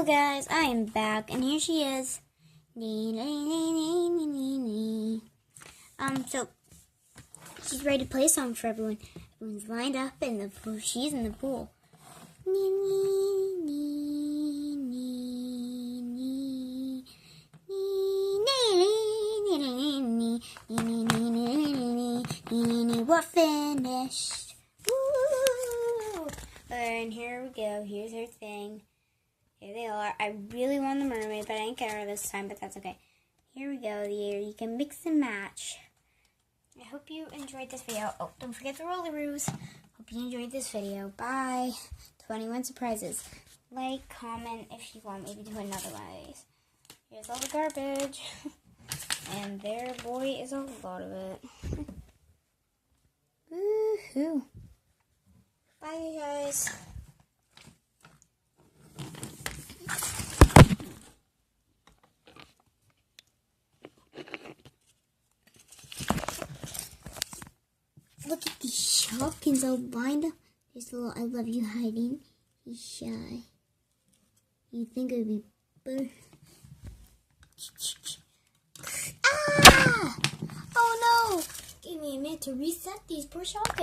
guys, I am back, and here she is. So she's ready to play a song for everyone. Everyone's lined up in the pool. She's in the pool. We're finished. Woo! And here we go. Here's her thing. Here they are. I really want the mermaid, but I didn't get her this time, but that's okay. Here we go. You can mix and match. I hope you enjoyed this video. Oh, don't forget the rollaroos. Hope you enjoyed this video. Bye. 21 surprises. Like, comment if you want me to do another one of these. Here's all the garbage. And there, boy, is a lot of it. Woohoo. Bye, you guys. Look at these Shopkins all lined up. There's a little I love you hiding. He's shy. You think it would be better? Ah! Oh no! Give me a minute to reset these poor Shopkins.